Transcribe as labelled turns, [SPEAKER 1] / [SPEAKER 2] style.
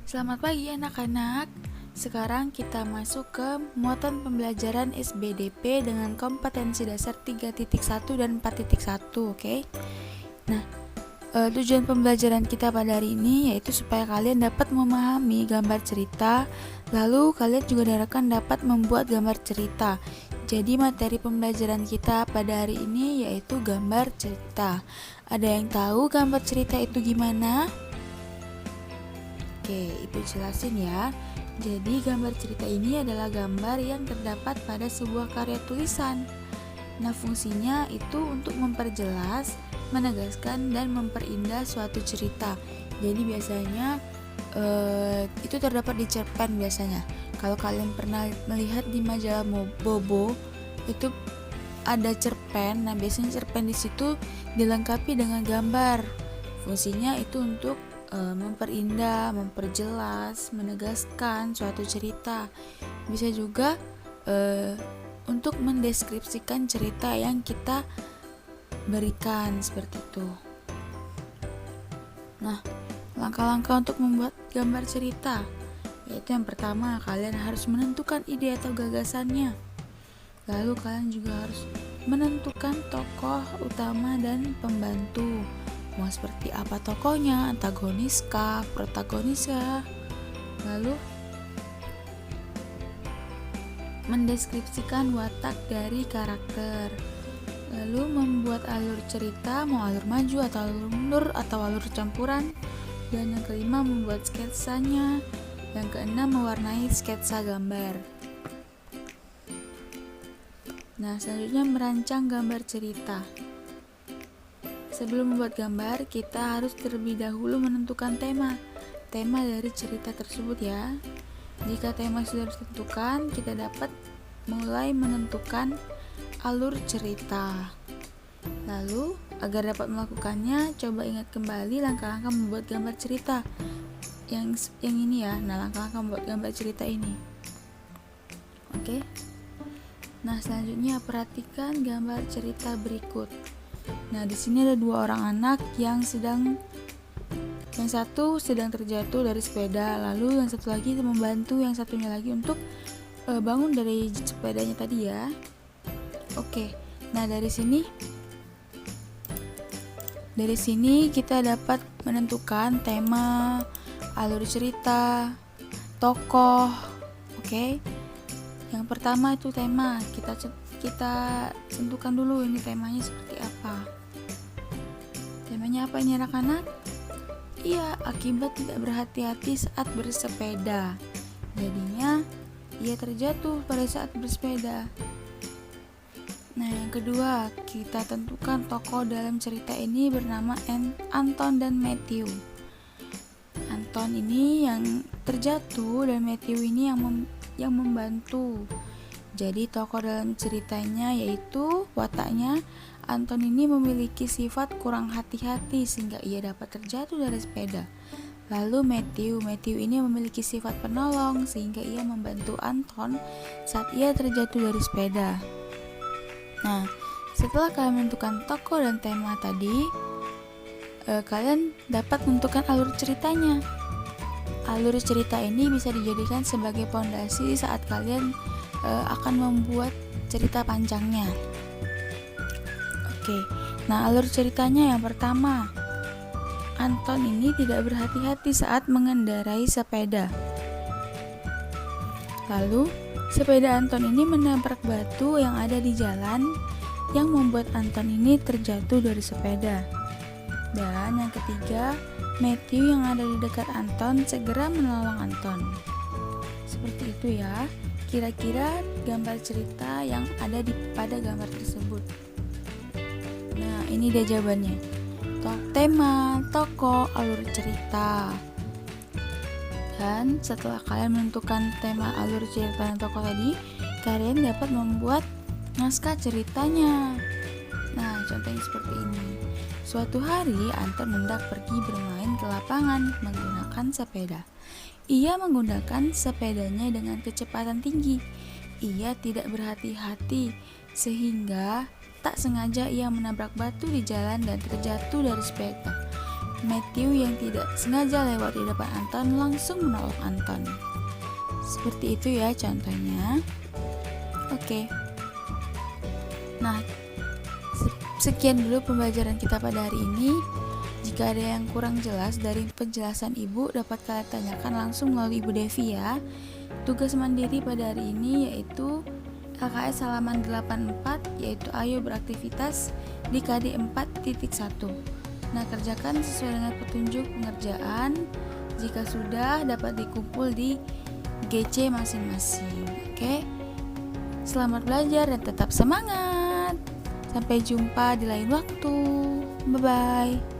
[SPEAKER 1] Selamat pagi anak-anak. Sekarang kita masuk ke muatan pembelajaran SBDP dengan kompetensi dasar 3.1 dan 4.1, oke? Nah, tujuan pembelajaran kita pada hari ini yaitu supaya kalian dapat memahami gambar cerita, lalu kalian juga diharapkan dapat membuat gambar cerita. Jadi materi pembelajaran kita pada hari ini yaitu gambar cerita. Ada yang tahu gambar cerita itu gimana? Oke, Ibu jelasin ya. Jadi gambar cerita ini adalah gambar yang terdapat pada sebuah karya tulisan. Nah, fungsinya itu untuk memperjelas, menegaskan, dan memperindah suatu cerita. Jadi biasanya itu terdapat di cerpen biasanya. Kalau kalian pernah melihat di majalah Bobo, itu ada cerpen. Nah, biasanya cerpen di situ dilengkapi dengan gambar. Fungsinya itu untuk memperindah, memperjelas, menegaskan suatu cerita. Bisa juga untuk mendeskripsikan cerita yang kita berikan seperti itu. Nah, langkah-langkah untuk membuat gambar cerita yaitu yang pertama, kalian harus menentukan ide atau gagasannya. Lalu kalian juga harus menentukan tokoh utama dan pembantu. Mau seperti apa tokohnya, antagonis kah, protagonis kah. Lalu mendeskripsikan watak dari karakter. Lalu membuat alur cerita, mau alur maju atau alur mundur atau alur campuran. Dan yang kelima membuat sketsanya. Yang keenam mewarnai sketsa gambar. Nah, selanjutnya merancang gambar cerita. Sebelum membuat gambar, kita harus terlebih dahulu menentukan tema dari cerita tersebut ya. Jika tema sudah ditentukan, kita dapat mulai menentukan alur cerita. Lalu, agar dapat melakukannya, coba ingat kembali langkah-langkah membuat gambar cerita. Yang ini ya. Nah, langkah-langkah membuat gambar cerita ini. Oke. Nah, selanjutnya perhatikan gambar cerita berikut. Nah, di sini ada dua orang anak yang satu sedang terjatuh dari sepeda, lalu yang satu lagi membantu yang satunya lagi untuk bangun dari sepedanya tadi ya. Oke. Nah, dari sini kita dapat menentukan tema, alur cerita, tokoh. Oke. Yang pertama itu tema. Kita tentukan dulu ini temanya seperti apa. Temanya apa ini anak-anak? Iya, akibat tidak berhati-hati saat bersepeda. Jadinya ia terjatuh pada saat bersepeda. Nah, yang kedua, kita tentukan tokoh dalam cerita ini bernama Anton dan Matthew. Anton ini yang terjatuh dan Matthew ini yang membantu. Jadi tokoh dalam ceritanya yaitu wataknya Anton ini memiliki sifat kurang hati-hati sehingga ia dapat terjatuh dari sepeda. Lalu Matthew ini memiliki sifat penolong sehingga ia membantu Anton saat ia terjatuh dari sepeda. Nah, setelah kalian menentukan tokoh dan tema tadi, kalian dapat menentukan alur ceritanya. Alur cerita ini bisa dijadikan sebagai fondasi saat kalian akan membuat cerita panjangnya. Oke, nah alur ceritanya yang pertama, Anton ini tidak berhati-hati saat mengendarai sepeda. Lalu, sepeda Anton ini menabrak batu yang ada di jalan yang membuat Anton ini terjatuh dari sepeda. Dan yang ketiga, Matthew yang ada di dekat Anton segera menolong Anton. Seperti itu ya, kira-kira gambar cerita yang ada pada gambar tersebut. Nah, ini dia jawabannya. Tema, tokoh, alur cerita. Dan setelah kalian menentukan tema, alur cerita, dan tokoh tadi, kalian dapat membuat naskah ceritanya. Nah, contohnya seperti ini. Suatu hari, Anton hendak pergi bermain ke lapangan menggunakan sepeda. Ia menggunakan sepedanya dengan kecepatan tinggi. Ia tidak berhati-hati sehingga tak sengaja ia menabrak batu di jalan dan terjatuh dari sepeda. Matthew yang tidak sengaja lewat di depan Anton langsung menolong Anton. Seperti itu ya contohnya. Oke. Nah, sekian dulu pembelajaran kita pada hari ini. Jika ada yang kurang jelas dari penjelasan Ibu, dapat kalian tanyakan langsung melalui Ibu Devi ya. Tugas mandiri pada hari ini yaitu LKS halaman 84, yaitu ayo beraktivitas di KD 4.1. Nah, kerjakan sesuai dengan petunjuk pengerjaan. Jika sudah, dapat dikumpul di GC masing-masing. Oke. Selamat belajar dan tetap semangat. Sampai jumpa di lain waktu. Bye-bye.